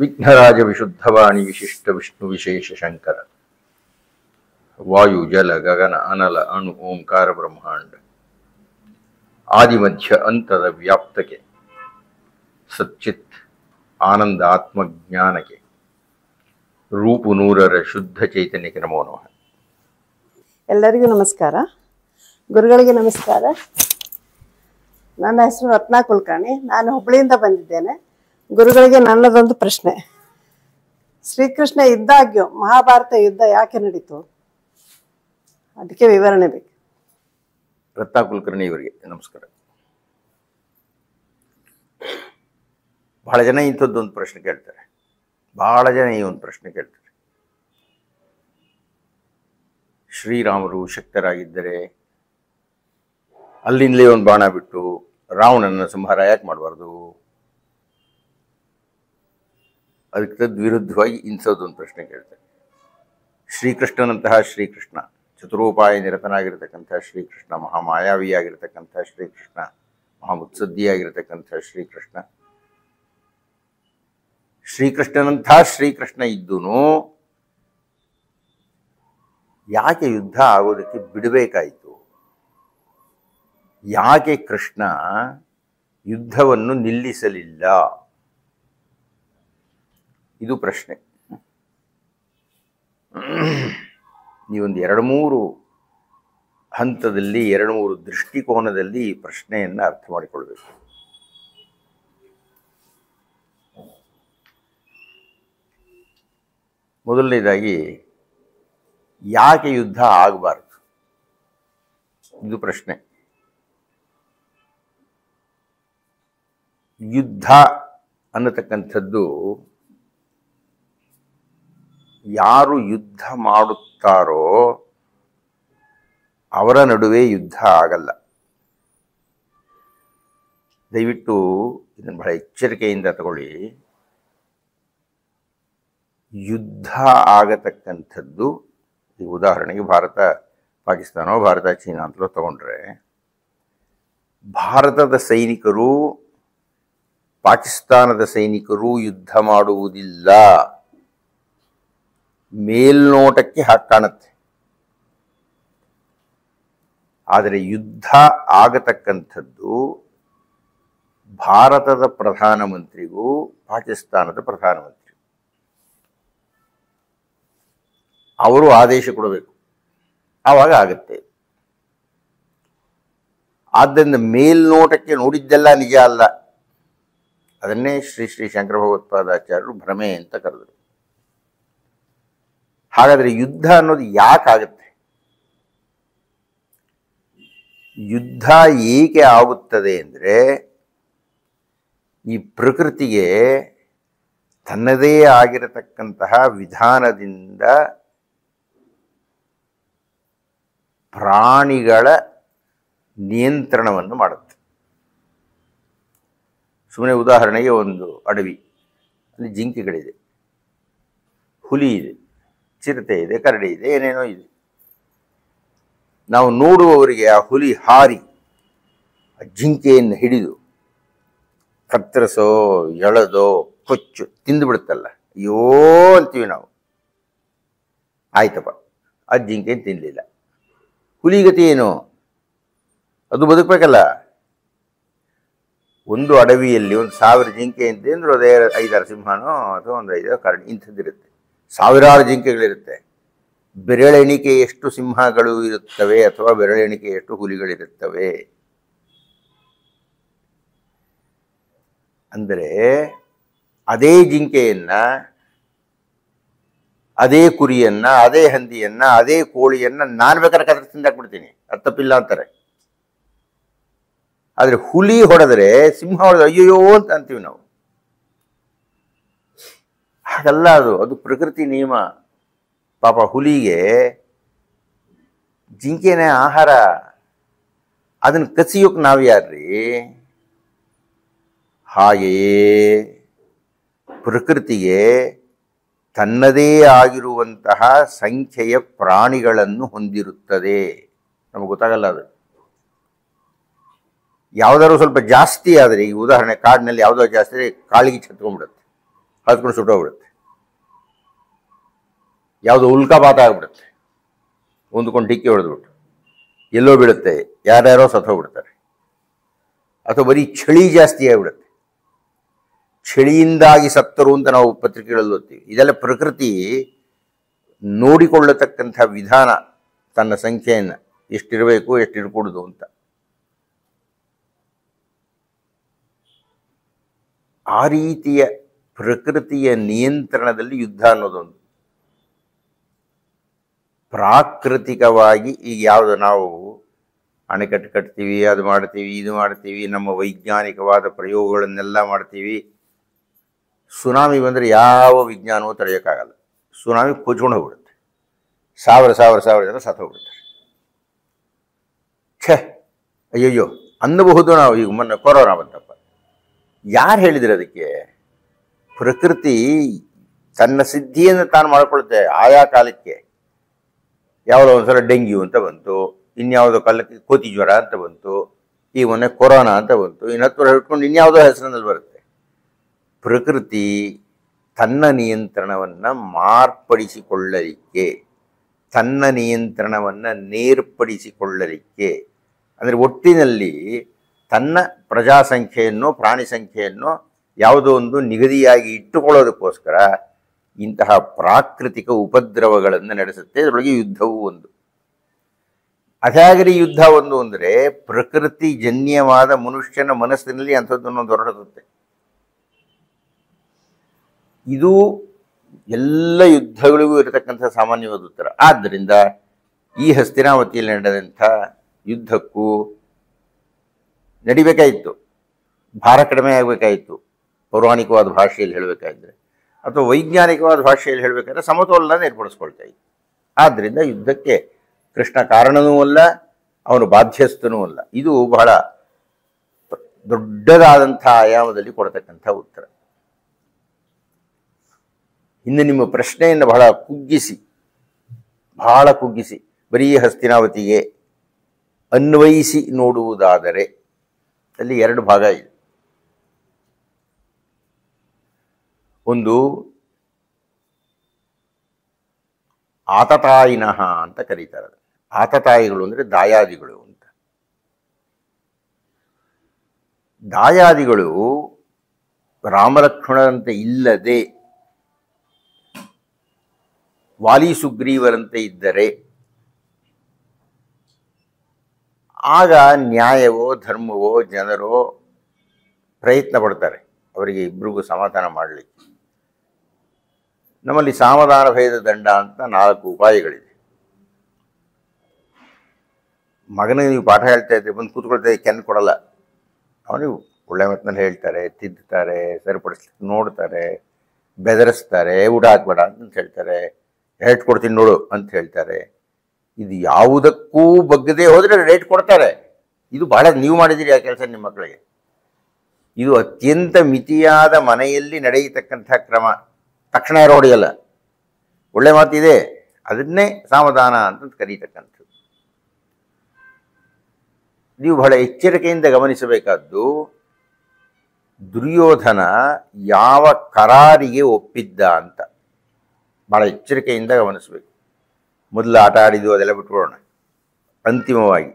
ವಿಘ್ನರಾಜ ವಿಶುದ್ಧವಾಣಿ ವಿಶಿಷ್ಟ ವಿಷ್ಣು ವಿಶೇಷ ಶಂಕರ ವಾಯು ಜಲ ಗಗನ ಅನಲ ಅಣು ಓಂಕಾರ ಬ್ರಹ್ಮಾಂಡ ಆದಿಮಧ್ಯ ಅಂತದ ವ್ಯಾಪ್ತಕ್ಕೆ ಸಚ್ಚಿತ್ ಆನಂದ ಆತ್ಮಜ್ಞಾನಕ್ಕೆ ರೂಪು ನೂರರ ಶುದ್ಧ ಚೈತನ್ಯಕ್ಕೆ ನಮೋ ನಮಃ. ಎಲ್ಲರಿಗೂ ನಮಸ್ಕಾರ. ಗುರುಗಳಿಗೆ ನಮಸ್ಕಾರ. ನನ್ನ ಹೆಸರು ರತ್ನಾ ಕುಲಕರ್ಣಿ. ನಾನು ಹುಬ್ಬಳ್ಳಿಯಿಂದ ಬಂದಿದ್ದೇನೆ. ಗುರುಗಳಿಗೆ ನನ್ನದೊಂದು ಪ್ರಶ್ನೆ. ಶ್ರೀಕೃಷ್ಣ ಇದ್ದಾಗ್ಯೂ ಮಹಾಭಾರತ ಯುದ್ಧ ಯಾಕೆ ನಡೀತು? ಅದಕ್ಕೆ ವಿವರಣೆ ಬೇಕು. ರತ್ನಾ ಕುಲಕರ್ಣಿ ಇವರಿಗೆ ನಮಸ್ಕಾರ. ಬಹಳ ಜನ ಇಂಥದ್ದೊಂದು ಪ್ರಶ್ನೆ ಕೇಳ್ತಾರೆ. ಬಹಳ ಜನ ಈ ಒಂದು ಪ್ರಶ್ನೆ ಕೇಳ್ತಾರೆ. ಶ್ರೀರಾಮರು ಶಕ್ತರಾಗಿದ್ದರೆ ಅಲ್ಲಿಂದಲೇ ಒಂದು ಬಾಣ ಬಿಟ್ಟು ರಾವಣನ ಸಂಹಾರ ಯಾಕೆ ಮಾಡಬಾರ್ದು? ಅದಕ್ಕೆ ತದ್ವಿರುದ್ಧವಾಗಿ ಇಂಥದ್ದೊಂದು ಪ್ರಶ್ನೆ ಕೇಳ್ತಾರೆ. ಶ್ರೀಕೃಷ್ಣನಂತಹ ಶ್ರೀಕೃಷ್ಣ, ಚತುರೋಪಾಯ ನಿರತನಾಗಿರ್ತಕ್ಕಂಥ ಶ್ರೀಕೃಷ್ಣ, ಮಹಾಮಾಯಾವಿಯಾಗಿರ್ತಕ್ಕಂಥ ಶ್ರೀಕೃಷ್ಣ, ಮಹಾಮುತ್ಸದ್ದಿಯಾಗಿರ್ತಕ್ಕಂಥ ಶ್ರೀಕೃಷ್ಣ, ಶ್ರೀಕೃಷ್ಣನಂಥ ಶ್ರೀಕೃಷ್ಣ ಇದ್ದೂನು ಯಾಕೆ ಯುದ್ಧ ಆಗೋದಕ್ಕೆ ಬಿಡಬೇಕಾಯಿತು? ಯಾಕೆ ಕೃಷ್ಣ ಯುದ್ಧವನ್ನು ನಿಲ್ಲಿಸಲಿಲ್ಲ? ಇದು ಪ್ರಶ್ನೆ. ನೀವೊಂದು 2-3 ಹಂತದಲ್ಲಿ 2-3 ದೃಷ್ಟಿಕೋನದಲ್ಲಿ ಈ ಪ್ರಶ್ನೆಯನ್ನು ಅರ್ಥ ಮಾಡಿಕೊಳ್ಬೇಕು. ಮೊದಲನೇದಾಗಿ, ಯಾಕೆ ಯುದ್ಧ ಆಗಬಾರ್ದು? ಇದು ಪ್ರಶ್ನೆ. ಯುದ್ಧ ಅನ್ನತಕ್ಕಂಥದ್ದು ಯಾರು ಯುದ್ಧ ಮಾಡುತ್ತಾರೋ ಅವರ ನಡುವೆ ಯುದ್ಧ ಆಗಲ್ಲ. ದಯವಿಟ್ಟು ಇದನ್ನು ಬಹಳ ಎಚ್ಚರಿಕೆಯಿಂದ ತಗೊಳ್ಳಿ. ಯುದ್ಧ ಆಗತಕ್ಕಂಥದ್ದು, ಈಗ ಉದಾಹರಣೆಗೆ ಭಾರತ ಪಾಕಿಸ್ತಾನೋ ಭಾರತ ಚೀನಾ ಅಂತಲೋ ತಗೊಂಡ್ರೆ, ಭಾರತದ ಸೈನಿಕರು ಪಾಕಿಸ್ತಾನದ ಸೈನಿಕರು ಯುದ್ಧ ಮಾಡುವುದಿಲ್ಲ. ಮೇಲ್ನೋಟಕ್ಕೆ ಹಾಗೆ ಕಾಣುತ್ತೆ. ಆದರೆ ಯುದ್ಧ ಆಗತಕ್ಕಂಥದ್ದು ಭಾರತದ ಪ್ರಧಾನಮಂತ್ರಿಗೂ ಪಾಕಿಸ್ತಾನದ ಪ್ರಧಾನಮಂತ್ರಿ ಅವರು ಆದೇಶ ಕೊಡಬೇಕು, ಆವಾಗ ಆಗುತ್ತೆ. ಆದ್ದರಿಂದ ಮೇಲ್ನೋಟಕ್ಕೆ ನೋಡಿದ್ದೆಲ್ಲ ನಿಜ ಅಲ್ಲ. ಅದನ್ನೇ ಶ್ರೀ ಶ್ರೀ ಶಂಕರ ಭಗವತ್ಪಾದಾಚಾರ್ಯರು ಭ್ರಮೆ ಅಂತ ಕರೆದರು. ಹಾಗಾದರೆ ಯುದ್ಧ ಅನ್ನೋದು ಯಾಕಾಗುತ್ತೆ? ಯುದ್ಧ ಏಕೆ ಆಗುತ್ತದೆ ಅಂದರೆ, ಈ ಪ್ರಕೃತಿಗೆ ತನ್ನದೇ ಆಗಿರತಕ್ಕಂತಹ ವಿಧಾನದಿಂದ ಪ್ರಾಣಿಗಳ ನಿಯಂತ್ರಣವನ್ನು ಮಾಡುತ್ತೆ. ಸುಮ್ಮನೆ ಉದಾಹರಣೆಗೆ, ಒಂದು ಅಡವಿ, ಅಲ್ಲಿ ಜಿಂಕೆಗಳಿದೆ, ಹುಲಿ ಇದೆ, ಚಿರತೆ ಇದೆ, ಕರಡಿ ಇದೆ, ಏನೇನೋ ಇದೆ. ನಾವು ನೋಡುವವರಿಗೆ ಆ ಹುಲಿ ಹಾರಿ ಆ ಜಿಂಕೆಯನ್ನು ಹಿಡಿದು ಕತ್ತರಿಸೋ, ಎಳೆದೋ, ಕೊಚ್ಚು ತಿಂದು ಬಿಡುತ್ತಲ್ಲ, ಅಯ್ಯೋ ಅಂತೀವಿ ನಾವು. ಆಯ್ತಪ್ಪ, ಆ ಜಿಂಕೆಯನ್ನು ತಿನ್ನಲಿಲ್ಲ. ಹುಲಿಗತಿ ಏನು? ಅದು ಬದುಕಬೇಕಲ್ಲ. ಒಂದು ಅಡವಿಯಲ್ಲಿ 1000 ಜಿಂಕೆ ಅಂತ ಅಂದರೂ ಅದೇ 5-6 ಸಿಂಹನೋ ಅಥವಾ ಒಂದು 5 ಕರಡಿ ಇಂಥದ್ದಿರುತ್ತೆ. ಸಾವಿರಾರು ಜಿಂಕೆಗಳಿರುತ್ತೆ. ಬೆರಳೆಣಿಕೆಯಷ್ಟು ಸಿಂಹಗಳು ಇರುತ್ತವೆ ಅಥವಾ ಬೆರಳೆಣಿಕೆಯಷ್ಟು ಹುಲಿಗಳಿರುತ್ತವೆ. ಅಂದರೆ ಅದೇ ಜಿಂಕೆಯನ್ನು, ಅದೇ ಕುರಿಯನ್ನು, ಅದೇ ಹಂದಿಯನ್ನು, ಅದೇ ಕೋಳಿಯನ್ನು ನಾನು ಬೇಕಾದ್ರೆ ಕತ್ರ ತಿಂದಾಕ್ಬಿಡ್ತೀನಿ, ಅದು ತಪ್ಪಿಲ್ಲ ಅಂತಾರೆ. ಆದರೆ ಹುಲಿ ಹೊಡೆದ್ರೆ, ಸಿಂಹ ಹೊಡೆದ್ರೆ ಅಯ್ಯೋ ಅಂತ ಅಂತೀವಿ ನಾವು. ಹಾಗಲ್ಲ, ಅದು ಪ್ರಕೃತಿ ನಿಯಮ. ಪಾಪ ಹುಲಿಗೆ ಜಿಂಕೆನೇ ಆಹಾರ. ಅದನ್ನು ಕಸಿಯೋಕೆ ನಾವು ಯಾರ್ರೀ? ಹಾಗೆಯೇ ಪ್ರಕೃತಿಗೆ ತನ್ನದೇ ಆಗಿರುವಂತಹ ಸಂಖ್ಯೆಯ ಪ್ರಾಣಿಗಳನ್ನು ಹೊಂದಿರುತ್ತದೆ. ನಮಗೆ ಗೊತ್ತಾಗಲ್ಲ ಅದು. ಯಾವುದಾದ್ರು ಸ್ವಲ್ಪ ಜಾಸ್ತಿ ಆದರೆ, ಈ ಉದಾಹರಣೆ ಕಾಡಿನಲ್ಲಿ ಯಾವುದೋ ಜಾಸ್ತಿ ಕಾಳಿಗೆ ಛತ್ಕೊಂಡ್ಬಿಡುತ್ತೆ. ಹತ್ಕೊಂಡು ಸುಟ್ಟೋಗ್ಬಿಡುತ್ತೆ. ಯಾವುದೋ ಉಲ್ಕಾಪಾತ ಆಗಿಬಿಡುತ್ತೆ, ಹೊಂದ್ಕೊಂಡು ಡಿಕ್ಕಿ ಹೊಡೆದ್ಬಿಟ್ಟು ಎಲ್ಲೋ ಬೀಳುತ್ತೆ, ಯಾರ್ಯಾರೋ ಸತ್ತೋಗ್ಬಿಡ್ತಾರೆ. ಅಥವಾ ಬರೀ ಚಳಿ ಜಾಸ್ತಿ ಆಗಿಬಿಡುತ್ತೆ, ಚಳಿಯಿಂದಾಗಿ ಸತ್ತರು ಅಂತ ನಾವು ಪತ್ರಿಕೆಗಳಲ್ಲಿ ಓದ್ತೀವಿ. ಇದೆಲ್ಲ ಪ್ರಕೃತಿ ನೋಡಿಕೊಳ್ಳತಕ್ಕಂಥ ವಿಧಾನ, ತನ್ನ ಸಂಖ್ಯೆಯನ್ನು ಎಷ್ಟಿರಬೇಕು ಎಷ್ಟಿರಕೂಡದು ಅಂತ. ಆ ರೀತಿಯ ಪ್ರಕೃತಿಯ ನಿಯಂತ್ರಣದಲ್ಲಿ ಯುದ್ಧ ಅನ್ನೋದೊಂದು. ಪ್ರಾಕೃತಿಕವಾಗಿ ಈಗ ಯಾವುದು ನಾವು ಅಣೆಕಟ್ಟು ಕಟ್ತೀವಿ, ಅದು ಮಾಡ್ತೀವಿ, ಇದು ಮಾಡ್ತೀವಿ, ನಮ್ಮ ವೈಜ್ಞಾನಿಕವಾದ ಪ್ರಯೋಗಗಳನ್ನೆಲ್ಲ ಮಾಡ್ತೀವಿ. ಸುನಾಮಿ ಬಂದರೆ ಯಾವ ವಿಜ್ಞಾನವೂ ತಡೆಯೋಕ್ಕಾಗಲ್ಲ. ಸುನಾಮಿ ಕೊಚ್ಕೊಂಡು ಹೋಗ್ಬಿಡುತ್ತೆ, ಸಾವಿರ ಜನ ಸತ್ತು ಹೋಗ್ಬಿಡ್ತಾರೆ. ಛೇ ಅಯ್ಯಯ್ಯೋ ಅನ್ನಬಹುದು ನಾವು. ಈಗ ಮೊನ್ನೆ ಕೊರೋನಾ ಬಂತಪ್ಪ, ಯಾರು ಹೇಳಿದ್ರು ಅದಕ್ಕೆ? ಪ್ರಕೃತಿ ತನ್ನ ಸಿದ್ಧಿಯನ್ನು ತಾನು ಮಾಡಿಕೊಳ್ಳುತ್ತೆ ಆಯಾ ಕಾಲಕ್ಕೆ. ಯಾವುದೋ ಒಂದ್ಸಲ ಡೆಂಗ್ಯೂ ಅಂತ ಬಂತು, ಇನ್ಯಾವುದೋ ಕಾಲಕ್ಕೆ ಕೋತಿ ಜ್ವರ ಅಂತ ಬಂತು, ಈಗ ಮೊನ್ನೆ ಕೊರೋನಾ ಅಂತ ಬಂತು, ಇನ್ನು 10 ವರ್ಷ ಇಟ್ಕೊಂಡು ಇನ್ಯಾವುದೋ ಹೆಸರಿನಲ್ಲಿ ಬರುತ್ತೆ. ಪ್ರಕೃತಿ ತನ್ನ ನಿಯಂತ್ರಣವನ್ನು ಮಾರ್ಪಡಿಸಿಕೊಳ್ಳಲಿಕ್ಕೆ, ತನ್ನ ನಿಯಂತ್ರಣವನ್ನು ನೇರ್ಪಡಿಸಿಕೊಳ್ಳಲಿಕ್ಕೆ, ಅಂದರೆ ಒಟ್ಟಿನಲ್ಲಿ ತನ್ನ ಪ್ರಜಾಸಂಖ್ಯೆಯನ್ನು, ಪ್ರಾಣಿ ಸಂಖ್ಯೆಯನ್ನು ಯಾವುದೋ ಒಂದು ನಿಗದಿಯಾಗಿ ಇಟ್ಟುಕೊಳ್ಳೋದಕ್ಕೋಸ್ಕರ ಇಂತಹ ಪ್ರಾಕೃತಿಕ ಉಪದ್ರವಗಳನ್ನು ನಡೆಸುತ್ತೆ. ಅದರೊಳಗೆ ಯುದ್ಧವೂ ಒಂದು. ಅದ್ಯಾಗರಿ ಯುದ್ಧ ಒಂದು ಅಂದರೆ ಪ್ರಕೃತಿ ಜನ್ಯವಾದ ಮನುಷ್ಯನ ಮನಸ್ಸಿನಲ್ಲಿ ಅಂಥದ್ದನ್ನು ಹೊರಡುತ್ತೆ. ಇದು ಎಲ್ಲ ಯುದ್ಧಗಳಿಗೂ ಇರತಕ್ಕಂಥ ಸಾಮಾನ್ಯವಾದ ಉತ್ತರ. ಆದ್ದರಿಂದ ಈ ಹಸ್ತಿನಾವತಿಯಲ್ಲಿ ನಡೆದಂಥ ಯುದ್ಧಕ್ಕೂ ನಡಿಬೇಕಾಯಿತು, ಭಾರ ಕಡಿಮೆ ಆಗಬೇಕಾಯಿತು. ಪೌರಾಣಿಕವಾದ ಭಾಷೆಯಲ್ಲಿ ಹೇಳಬೇಕಾದ್ರೆ ಅಥವಾ ವೈಜ್ಞಾನಿಕವಾದ ಭಾಷೆಯಲ್ಲಿ ಹೇಳಬೇಕಾದ್ರೆ ಸಮತೋಲನ ಏರ್ಪಡಿಸ್ಕೊಳ್ತಾ ಇತ್ತು. ಆದ್ದರಿಂದ ಯುದ್ಧಕ್ಕೆ ಕೃಷ್ಣ ಕಾರಣನೂ ಅಲ್ಲ, ಅವನು ಬಾಧ್ಯಸ್ಥನೂ ಅಲ್ಲ. ಇದು ಬಹಳ ದೊಡ್ಡದಾದಂಥ ಆಯಾಮದಲ್ಲಿ ಕೊಡತಕ್ಕಂಥ ಉತ್ತರ. ಇನ್ನು ನಿಮ್ಮ ಪ್ರಶ್ನೆಯನ್ನು ಬಹಳ ಕುಗ್ಗಿಸಿ ಬರೀ ಹಸ್ತಿನಾವತಿಗೆ ಅನ್ವಯಿಸಿ ನೋಡುವುದಾದರೆ ಅಲ್ಲಿ 2 ಭಾಗ ಇದೆ. ಒಂದು ಆತತಾಯಿನಃ ಅಂತ ಕರೀತಾರೆ. ಆತತಾಯಿಗಳು ಅಂದರೆ ದಾಯಾದಿಗಳು ಅಂತ. ದಾಯಾದಿಗಳು ರಾಮಲಕ್ಷ್ಮಣರಂತೆ ಇಲ್ಲದೆ ವಾಲಿ ಸುಗ್ರೀವರಂತೆ ಇದ್ದರೆ ಆಗ ನ್ಯಾಯವೋ ಧರ್ಮವೋ ಜನರೋ ಪ್ರಯತ್ನ ಪಡ್ತಾರೆ ಅವರಿಗೆ ಇಬ್ಬರಿಗೂ ಸಮಾಧಾನ ಮಾಡಲಿಕ್ಕೆ. ನಮ್ಮಲ್ಲಿ ಸಾಮಧಾನ ಭೇದ ದಂಡ ಅಂತ 4 ಉಪಾಯಗಳಿದೆ. ಮಗನಿಗೆ ನೀವು ಪಾಠ ಹೇಳ್ತಾ ಇದ್ರೆ ಬಂದು ಕೂತ್ಕೊಳ್ತಾ ಕೆನ್ ಕೊಡಲ್ಲ. ಅವನಿಗೆ ಒಳ್ಳೆ ಮಾತಿನಲ್ಲಿ ಹೇಳ್ತಾರೆ, ತಿದ್ದುತ್ತಾರೆ, ಸರಿಪಡಿಸ್ಲಿಕ್ಕೆ ನೋಡ್ತಾರೆ, ಬೆದರಿಸ್ತಾರೆ, ಊಟ ಹಾಕ್ಬೇಡ ಅಂತ ಹೇಳ್ತಾರೆ, ರೇಟ್ ಕೊಡ್ತೀನಿ ನೋಡು ಅಂತ ಹೇಳ್ತಾರೆ. ಇದು ಯಾವುದಕ್ಕೂ ಬಗ್ಗದೆ ಹೋದರೆ ರೇಟ್ ಕೊಡ್ತಾರೆ. ಇದು ಬಹಳ ನೀವು ಮಾಡಿದ್ದೀರಿ ಆ ಕೆಲಸ ನಿಮ್ಮ ಮಕ್ಕಳಿಗೆ. ಇದು ಅತ್ಯಂತ ಮಿತಿಯಾದ ಮನೆಯಲ್ಲಿ ನಡೆಯತಕ್ಕಂಥ ಕ್ರಮ. ತಕ್ಷಣ ಯಾರು ಹೊಡೆಯಲ್ಲ. ಒಳ್ಳೆ ಮಾತಿದೆ, ಅದನ್ನೇ ಸಾವಧಾನ ಅಂತ ಕರೀತಕ್ಕಂಥದ್ದು. ನೀವು ಬಹಳ ಎಚ್ಚರಿಕೆಯಿಂದ ಗಮನಿಸಬೇಕಾದ್ದು, ದುರ್ಯೋಧನ ಯಾವ ಕರಾರಿಗೆ ಒಪ್ಪಿದ್ದ ಅಂತ ಬಹಳ ಎಚ್ಚರಿಕೆಯಿಂದ ಗಮನಿಸಬೇಕು. ಮೊದಲು ಆಟ ಆಡಿದ್ದು ಅದೆಲ್ಲ ಬಿಟ್ಬಿಡೋಣ. ಅಂತಿಮವಾಗಿ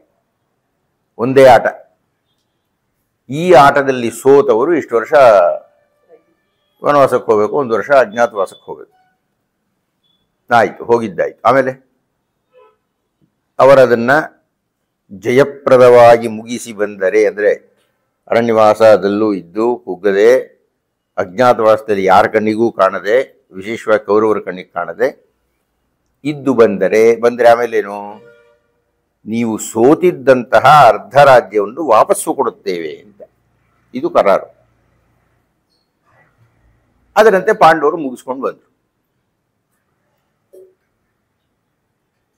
ಒಂದೇ ಆಟ. ಈ ಆಟದಲ್ಲಿ ಸೋತವರು ಇಷ್ಟು ವರ್ಷ ವನವಾಸಕ್ಕೆ ಹೋಗಬೇಕು, 1 ವರ್ಷ ಅಜ್ಞಾತವಾಸಕ್ಕೆ ಹೋಗಬೇಕು. ಆಯಿತು, ಹೋಗಿದ್ದಾಯಿತು. ಆಮೇಲೆ ಅವರದನ್ನು ಜಯಪ್ರದವಾಗಿ ಮುಗಿಸಿ ಬಂದರೆ, ಅಂದರೆ ಅರಣ್ಯವಾಸದಲ್ಲೂ ಇದ್ದು ಕುಗ್ಗದೆ, ಅಜ್ಞಾತವಾಸದಲ್ಲಿ ಯಾರ ಕಣ್ಣಿಗೂ ಕಾಣದೆ, ವಿಶೇಷವಾಗಿ ಕೌರವರ ಕಣ್ಣಿಗೆ ಕಾಣದೆ ಇದ್ದು ಬಂದರೆ ಆಮೇಲೇನು, ನೀವು ಸೋತಿದ್ದಂತಹ ಅರ್ಧ ರಾಜ್ಯವನ್ನು ವಾಪಸ್ಸು ಕೊಡುತ್ತೇವೆ ಅಂತ ಇದು ಕರಾರು. ಅದರಂತೆ ಪಾಂಡವರು ಮುಗಿಸ್ಕೊಂಡು ಬಂದರು.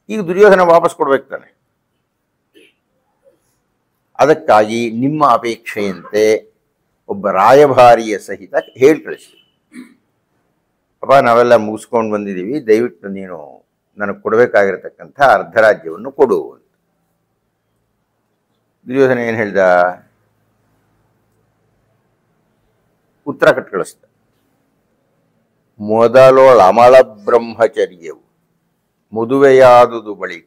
ಈಗ ದುರ್ಯೋಧನ ವಾಪಸ್ ಕೊಡ್ಬೇಕು ತಾನೆ. ಅದಕ್ಕಾಗಿ ನಿಮ್ಮ ಅಪೇಕ್ಷೆಯಂತೆ ಒಬ್ಬ ರಾಯಭಾರಿಯ ಸಹಿತ ಹೇಳಿ ಕಳಿಸಿ, ಅಪ್ಪ ನಾವೆಲ್ಲ ಮುಗಿಸ್ಕೊಂಡು ಬಂದಿದ್ದೀವಿ, ದಯವಿಟ್ಟು ನೀನು ನನಗೆ ಕೊಡಬೇಕಾಗಿರತಕ್ಕಂಥ ಅರ್ಧ ರಾಜ್ಯವನ್ನು ಕೊಡು ಅಂತ. ದುರ್ಯೋಧನ ಏನು ಹೇಳ್ದ? ಉತ್ತರ ಕಟ್ ಕಳಿಸ್ದ. ಮೊದಲೊಳ ಅಮಲ ಬ್ರಹ್ಮಚರ್ಯವು ಮದುವೆಯಾದುದು ಬಳಿಕ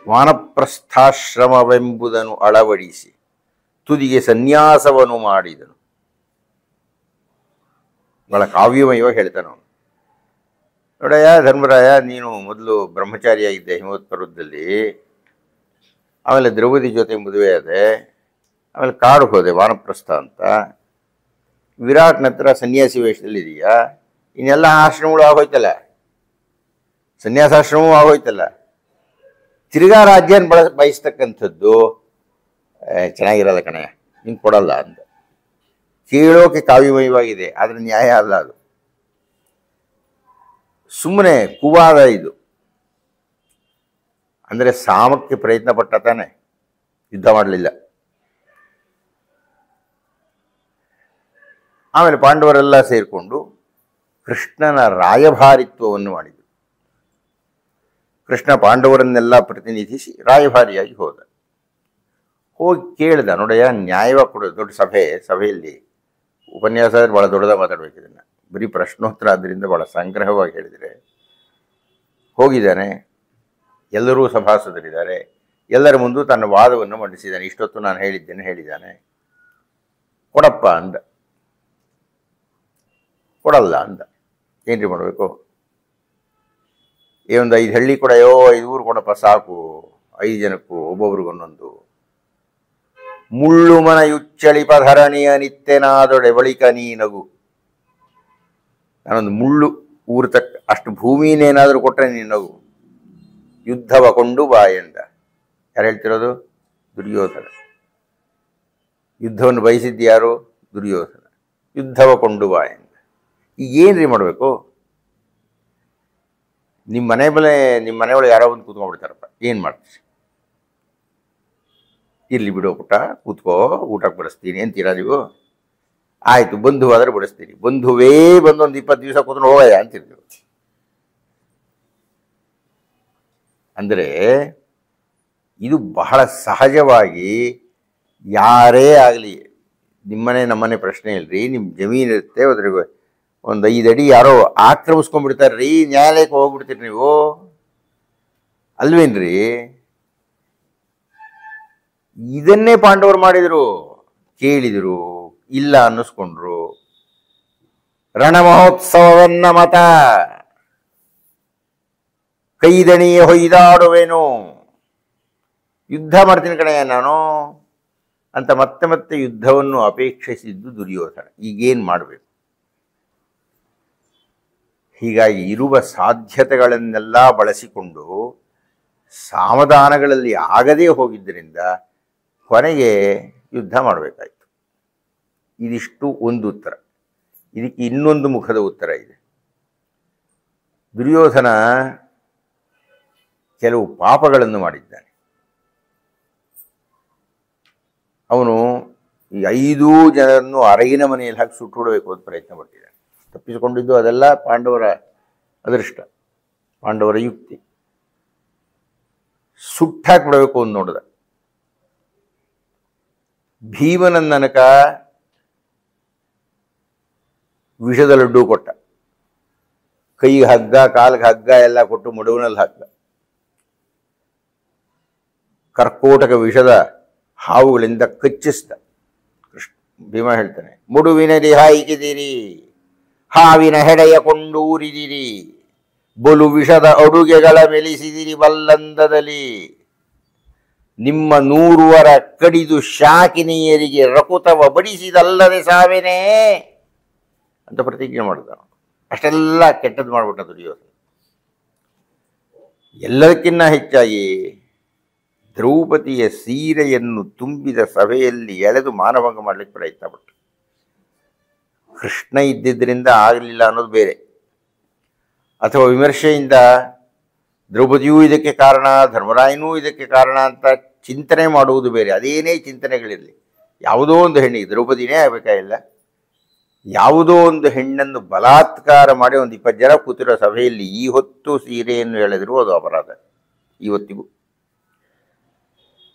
ವಾನಪ್ರಸ್ಥಾಶ್ರಮವೆಂಬುದನ್ನು ಅಳವಡಿಸಿ ತುದಿಗೆ ಸನ್ಯಾಸವನ್ನು ಮಾಡಿದನು. ಬಹಳ ಕಾವ್ಯಮಯವಾಗಿ ಹೇಳ್ತಾನೆ ಅವನು. ನೋಡಯ್ಯ ಧರ್ಮರಾಯ, ನೀನು ಮೊದಲು ಬ್ರಹ್ಮಚಾರಿಯಾಗಿದ್ದೆ ಹಿಮವತ್ ಪರ್ವತದಲ್ಲಿ, ಆಮೇಲೆ ದ್ರೌಪದಿ ಜೊತೆ ಮದುವೆ ಆದೆ, ಆಮೇಲೆ ಕಾಡು ಹೋದೆ ವಾನಪ್ರಸ್ಥ ಅಂತ, ವಿರಾಟ್ ನಂತರ ಸನ್ಯಾಸಿ ವೇಷದಲ್ಲಿದೆಯಾ, ಇನ್ನೆಲ್ಲ ಆಶ್ರಮಗಳು ಆಗೋಯ್ತಲ್ಲ, ಸನ್ಯಾಸಾಶ್ರಮವೂ ಆಗೋಯ್ತಲ್ಲ, ತಿರ್ಗಾ ರಾಜ್ಯನ ಬಯಸ್ತಕ್ಕಂಥದ್ದು ಚೆನ್ನಾಗಿರಲ್ಲ ಕಣೆ, ನಿಂಗೆ ಕೊಡಲ್ಲ ಅಂತ. ಕೇಳೋಕೆ ಕಾವ್ಯಮಯವಾಗಿದೆ, ಆದರೆ ನ್ಯಾಯ ಅಲ್ಲ ಅದು, ಸುಮ್ಮನೆ ಕುವಾದ ಇದು. ಅಂದರೆ ಸಾಮಕ್ಕೆ ಪ್ರಯತ್ನ ಪಟ್ಟ ತಾನೆ, ಯುದ್ಧ ಮಾಡಲಿಲ್ಲ. ಆಮೇಲೆ ಪಾಂಡವರೆಲ್ಲ ಸೇರಿಕೊಂಡು ಕೃಷ್ಣನ ರಾಯಭಾರಿತ್ವವನ್ನು ಮಾಡಿದರು. ಕೃಷ್ಣ ಪಾಂಡವರನ್ನೆಲ್ಲ ಪ್ರತಿನಿಧಿಸಿ ರಾಯಭಾರಿಯಾಗಿ ಹೋದ. ಹೋಗಿ ಕೇಳ್ದ, ನೋಡಯ್ಯ ನ್ಯಾಯವಾಗಿ ಕೊಡೋದು, ದೊಡ್ಡ ಸಭೆಯಲ್ಲಿ ಉಪನ್ಯಾಸ ಭಾಳ ದೊಡ್ಡದಾಗಿ ಮಾತಾಡಬೇಕು, ಇದನ್ನು ಬರೀ ಪ್ರಶ್ನೋತ್ತರ ಆದ್ದರಿಂದ ಭಾಳ ಸಂಗ್ರಹವಾಗಿ ಹೇಳಿದರೆ. ಹೋಗಿದ್ದಾನೆ, ಎಲ್ಲರೂ ಸಭಾಸದರಿದ್ದಾರೆ, ಎಲ್ಲರ ಮುಂದೂ ತನ್ನ ವಾದವನ್ನು ಮಂಡಿಸಿದ್ದಾನೆ. ಇಷ್ಟೊತ್ತು ನಾನು ಹೇಳಿದ್ದಾನೆ, ಕೊಡಪ್ಪ ಅಂದ. ಕೊಡಲ್ಲ ಅಂದ. ಏನ್ರಿ ಮಾಡಬೇಕು? ಒಂದು 5 ಹಳ್ಳಿ ಕೊಡೆಯೋ 5 ಊರು ಕೊಡಪ್ಪ ಸಾಕು, 5 ಜನಕ್ಕೂ ಒಬ್ಬೊಬ್ರಿಗೊಂದೊಂದು. ಮುಳ್ಳು ಮನ ಯುಚ್ಚಳಿಪ ಧರಣಿಯ ನಿತ್ಯನಾದೊಡೆ ಬಳಿಕ ನೀನಗು. ನಾನೊಂದು ಮುಳ್ಳು ಊರು ಅಷ್ಟು ಭೂಮಿನೇನಾದರೂ ಕೊಟ್ಟರೆ ನೀನಗು. ಯುದ್ಧವ ಕೊಂಡು ಬಾ ಎಂದ. ಯಾರು ಹೇಳ್ತಿರೋದು? ದುರ್ಯೋಧನ. ಯುದ್ಧವನ್ನು ಬಯಸಿದ್ಯಾರು? ದುರ್ಯೋಧನ. ಯುದ್ಧವ ಕೊಂಡು ಬಾ ಎಂದ. ಈಗ ಏನ್ರಿ ಮಾಡಬೇಕು? ನಿಮ್ಮ ಮನೆಯೊಳಗೆ ಯಾರೋ ಒಂದು ಕೂತ್ಕೊಂಡ್ಬಿಡ್ತಾರಪ್ಪ, ಏನು ಮಾಡ್ತೀರಿ? ಇರಲಿ ಬಿಡೋ ಪುಟ್ಟ, ಕೂತ್ಕೋ, ಊಟಕ್ಕೆ ಬಡಿಸ್ತೀನಿ ಅಂತೀರಾ ನೀವು? ಆಯಿತು, ಬಂಧು ಆದರೆ ಬಡಿಸ್ತೀನಿ. ಬಂಧುವೇ ಬಂದೊಂದು 20 ದಿವಸ ಕೂತ್ಕೊಂಡು ಹೋಗಯ್ಯ ಅಂತಿರ್ತೀವಿ. ಅಂದರೆ ಇದು ಬಹಳ ಸಹಜವಾಗಿ, ಯಾರೇ ಆಗಲಿ, ನಿಮ್ಮನೆ ನಮ್ಮನೆ ಪ್ರಶ್ನೆ ಇಲ್ರಿ, ನಿಮ್ಮ ಜಮೀನಿರುತ್ತೆ, ಅದ್ರಿಗೆ ಒಂದು 5 ಅಡಿ ಯಾರೋ ಆಕ್ರಮಿಸ್ಕೊಂಡ್ಬಿಡ್ತಾರೆ ರೀ, ನ್ಯಾಯಾಲಯಕ್ಕೆ ಹೋಗ್ಬಿಡ್ತೀರಿ ನೀವು, ಅಲ್ವೇನ್ರಿ? ಇದನ್ನೇ ಪಾಂಡವರು ಮಾಡಿದರು. ಕೇಳಿದರು, ಇಲ್ಲ ಅನ್ನಿಸ್ಕೊಂಡ್ರು. ರಣ ಮಹೋತ್ಸವವನ್ನ ಮತ ಕೈದಣಿಯ ಹೊಯ್ದಾಡುವೇನು, ಯುದ್ಧ ಮಾಡ್ತೀನಿ ಕಣಯ್ಯ ನಾನು ಅಂತ ಮತ್ತೆ ಮತ್ತೆ ಯುದ್ಧವನ್ನು ಅಪೇಕ್ಷಿಸಿದ್ದು ದುರ್ಯೋಧನ. ಈಗೇನು ಮಾಡಬೇಕು? ಹೀಗಾಗಿ ಇರುವ ಸಾಧ್ಯತೆಗಳನ್ನೆಲ್ಲ ಬಳಸಿಕೊಂಡು ಸಾಮಧಾನಗಳಲ್ಲಿ ಆಗದೇ ಹೋಗಿದ್ದರಿಂದ ಕೊನೆಗೆ ಯುದ್ಧ ಮಾಡಬೇಕಾಯಿತು. ಇದಿಷ್ಟು ಒಂದು ಉತ್ತರ. ಇದಕ್ಕೆ ಇನ್ನೊಂದು ಮುಖದ ಉತ್ತರ ಇದೆ. ದುರ್ಯೋಧನ ಕೆಲವು ಪಾಪಗಳನ್ನು ಮಾಡಿದ್ದಾನೆ. ಅವನು ಈ 5 ಜನರನ್ನು ಅರಗಿನ ಮನೆಯಲ್ಲಿ ಹಾಕಿ ಸುಟ್ಟು ಬಿಡಬೇಕು ಅಂತ ಪ್ರಯತ್ನ ಪಟ್ಟಿದ್ದಾನೆ. ತಪ್ಪಿಸಿಕೊಂಡಿದ್ದು ಅದೆಲ್ಲ ಪಾಂಡವರ ಅದೃಷ್ಟ, ಪಾಂಡವರ ಯುಕ್ತಿ. ಸುಟ್ಟಾಕ್ಬಿಡಬೇಕು ಅಂತ ನೋಡಿದ. ಭೀಮನನ್ನನಕ ವಿಷದ ಲಡ್ಡು ಕೊಟ್ಟ, ಕೈಗೆ ಹಗ್ಗ, ಕಾಲಿಗೆ ಹಗ್ಗ ಎಲ್ಲ ಕೊಟ್ಟು ಮಡುವಿನಲ್ಲಿ ಹಾಕ್ದ. ಕರ್ಕೋಟಕ ವಿಷದ ಹಾವುಗಳಿಂದ ಕಚ್ಚಿಸ್ದ. ಭೀಮ ಹೇಳ್ತಾನೆ, ಮುಡುವಿನಲ್ಲಿ ಹಾಯಿಕಿದಿರಿ, ಹಾವಿನ ಹೆಡೆಯ ಕೊಂಡು ಊರಿದಿರಿ, ಬಲು ವಿಷದ ಅಡುಗೆಗಳ ಮೆಲಿಸಿದಿರಿ ಬಲ್ಲಂದದಲ್ಲಿ, ನಿಮ್ಮ 100 ವರ ಕಡಿದು ಶಾಕಿನಿಯರಿಗೆ ರಕುತವ ಬಡಿಸಿದಲ್ಲದೆ ಸಾವೇನೇ ಅಂತ ಪ್ರತಿಜ್ಞೆ ಮಾಡಿದ. ಅಷ್ಟೆಲ್ಲ ಕೆಟ್ಟದ್ದು ಮಾಡಿಬಿಟ್ಟ ದುರ್ಯೋಧನ. ಎಲ್ಲದಕ್ಕಿಂತ ಹೆಚ್ಚಾಗಿ ದ್ರೌಪದಿಯ ಸೀರೆಯನ್ನು ತುಂಬಿದ ಸಭೆಯಲ್ಲಿ ಎಳೆದು ಮಾನಭಂಗ ಮಾಡಲಿಕ್ಕೆ ಪ್ರಯತ್ನ ಪಟ್ಟ. ಕೃಷ್ಣ ಇದ್ದಿದ್ದರಿಂದ ಆಗಲಿಲ್ಲ ಅನ್ನೋದು ಬೇರೆ, ಅಥವಾ ವಿಮರ್ಶೆಯಿಂದ ದ್ರೌಪದಿಯೂ ಇದಕ್ಕೆ ಕಾರಣ, ಧರ್ಮರಾಯನೂ ಇದಕ್ಕೆ ಕಾರಣ ಅಂತ ಚಿಂತನೆ ಮಾಡುವುದು ಬೇರೆ. ಅದೇನೇ ಚಿಂತನೆಗಳಿರಲಿ, ಯಾವುದೋ ಒಂದು ಹೆಣ್ಣಿಗೆ, ದ್ರೌಪದಿನೇ ಆಗಬೇಕಾಗಿಲ್ಲ, ಯಾವುದೋ ಒಂದು ಹೆಣ್ಣನ್ನು ಬಲಾತ್ಕಾರ ಮಾಡಿ ಒಂದು 20 ಜನ ಕೂತಿರೋ ಸಭೆಯಲ್ಲಿ ಈ ಹೊತ್ತು ಸೀರೆಯನ್ನು ಎಳೆದರೂ ಅದು ಅಪರಾಧ ಇವತ್ತಿಗೂ.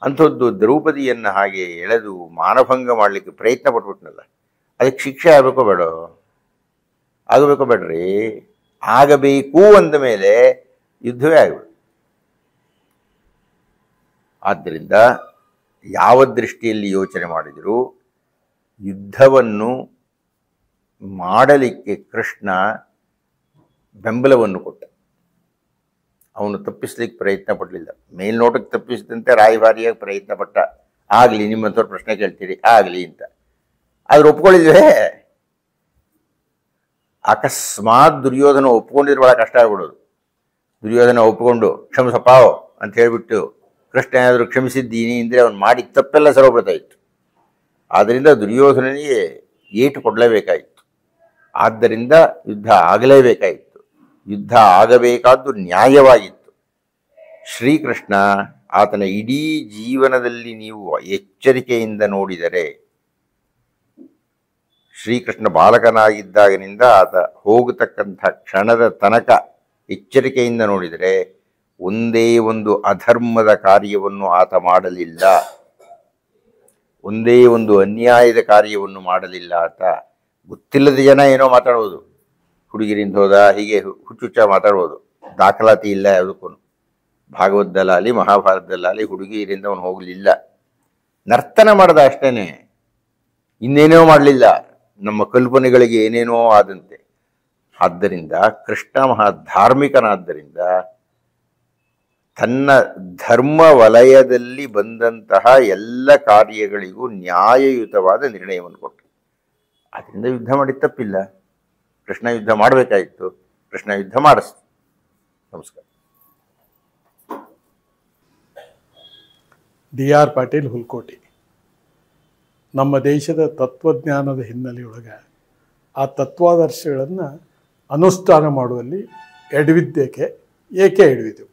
ಅಂಥದ್ದು ದ್ರೌಪದಿಯನ್ನು ಹಾಗೆ ಎಳೆದು ಮಾನಭಂಗ ಮಾಡಲಿಕ್ಕೆ ಪ್ರಯತ್ನ ಪಟ್ಬಿಟ್ನಲ್ಲ, ಅದಕ್ಕೆ ಶಿಕ್ಷೆ ಆಗಬೇಕೋ ಬೇಡ? ಆಗಬೇಕೋ ಬೇಡ್ರಿ, ಆಗಬೇಕು ಅಂದ ಮೇಲೆ ಯುದ್ಧವೇ ಆಗಬೇಕು. ಆದ್ದರಿಂದ ಯಾವ ದೃಷ್ಟಿಯಲ್ಲಿ ಯೋಚನೆ ಮಾಡಿದರೂ ಯುದ್ಧವನ್ನು ಮಾಡಲಿಕ್ಕೆ ಕೃಷ್ಣ ಬೆಂಬಲವನ್ನು ಕೊಟ್ಟ. ಅವನು ತಪ್ಪಿಸ್ಲಿಕ್ಕೆ ಪ್ರಯತ್ನ ಪಡಲಿಲ್ಲ. ಮೇಲ್ನೋಟಕ್ಕೆ ತಪ್ಪಿಸಿದಂತೆ ರಾಯಭಾರಿಯಾಗಿ ಪ್ರಯತ್ನ ಪಟ್ಟ. ಆಗಲಿ, ನಿಮ್ಮಂಥವ್ರು ಪ್ರಶ್ನೆ ಕೇಳ್ತೀರಿ, ಆಗಲಿ ಅಂತ. ಆದ್ರೆ ಒಪ್ಕೊಳ್ಳಿಲ್ವೇ? ಅಕಸ್ಮಾತ್ ದುರ್ಯೋಧನ ಒಪ್ಕೊಂಡಿದ್ರೆ ಭಾಳ ಕಷ್ಟ ಆಗ್ಬಿಡೋದು. ದುರ್ಯೋಧನ ಒಪ್ಕೊಂಡು ಕ್ಷಮಿಸಪ್ಪಾವೋ ಅಂತ ಹೇಳಿಬಿಟ್ಟು ಕೃಷ್ಣ ಏನಾದರೂ ಕ್ಷಮಿಸಿದ್ದೀನಿ ಅಂದರೆ ಅವನು ಮಾಡಿ ತಪ್ಪೆಲ್ಲ ಸರೋಗ್ಬಿಡ್ತಾ ಇತ್ತು. ಆದ್ದರಿಂದ ದುರ್ಯೋಧನನಿಗೆ ಏಟು ಕೊಡಲೇಬೇಕಾಯಿತು. ಆದ್ದರಿಂದ ಯುದ್ಧ ಆಗಲೇಬೇಕಾಯಿತು. ಯುದ್ಧ ಆಗಬೇಕಾದ್ದು ನ್ಯಾಯವಾಗಿತ್ತು. ಶ್ರೀಕೃಷ್ಣ ಆತನ ಇಡೀ ಜೀವನದಲ್ಲಿ ನೀವು ಎಚ್ಚರಿಕೆಯಿಂದ ನೋಡಿದರೆ, ಶ್ರೀಕೃಷ್ಣ ಬಾಲಕನಾಗಿದ್ದಾಗಿನಿಂದ ಆತ ಹೋಗತಕ್ಕಂಥ ಕ್ಷಣದ ತನಕ ಎಚ್ಚರಿಕೆಯಿಂದ ನೋಡಿದರೆ ಒಂದೇ ಒಂದು ಅಧರ್ಮದ ಕಾರ್ಯವನ್ನು ಆತ ಮಾಡಲಿಲ್ಲ, ಒಂದೇ ಒಂದು ಅನ್ಯಾಯದ ಕಾರ್ಯವನ್ನು ಮಾಡಲಿಲ್ಲ ಆತ. ಗೊತ್ತಿಲ್ಲದ ಜನ ಏನೋ ಮಾತಾಡ್ಬೋದು, ಹುಡುಗಿರಿಂದ ಹೋದ, ಹೀಗೆ ಹುಚ್ಚುಚ್ಚ ಮಾತಾಡ್ಬೋದು. ದಾಖಲಾತಿ ಇಲ್ಲ ಯಾವುದಕ್ಕೂ. ಭಾಗವತದಲ್ಲಾಗಲಿ ಮಹಾಭಾರತದಲ್ಲಾಗಲಿ ಹುಡುಗಿಯರಿಂದ ಅವನು ಹೋಗಲಿಲ್ಲ. ನರ್ತನ ಮಾಡ್ದ ಅಷ್ಟೇನೆ, ಇನ್ನೇನೋ ಮಾಡಲಿಲ್ಲ. ನಮ್ಮ ಕಲ್ಪನೆಗಳಿಗೆ ಏನೇನೋ ಆದಂತೆ. ಆದ್ದರಿಂದ ಕೃಷ್ಣ ಮಹಾ ಧಾರ್ಮಿಕನಾದ್ದರಿಂದ ತನ್ನ ಧರ್ಮ ವಲಯದಲ್ಲಿ ಬಂದಂತಹ ಎಲ್ಲ ಕಾರ್ಯಗಳಿಗೂ ನ್ಯಾಯಯುತವಾದ ನಿರ್ಣಯವನ್ನು ಕೊಟ್ಟ. ಅದರಿಂದ ಯುದ್ಧ ಮಾಡಿದ ತಪ್ಪಿಲ್ಲ. ಕೃಷ್ಣ ಯುದ್ಧ ಮಾಡಬೇಕಾಯಿತು, ಕೃಷ್ಣ ಯುದ್ಧ ಮಾಡಿಸ್ತು. ನಮಸ್ಕಾರ. D.R. ಪಾಟೀಲ್, ಹುಲ್ಕೋಟಿ. ನಮ್ಮ ದೇಶದ ತತ್ವಜ್ಞಾನದ ಹಿನ್ನೆಲೆಯೊಳಗೆ ಆ ತತ್ವಾದರ್ಶಗಳನ್ನು ಅನುಷ್ಠಾನ ಮಾಡುವಲ್ಲಿ ಎಡವಿದ್ದಕ್ಕೆ ಏಕೆ ಎಡವಿದೆವು?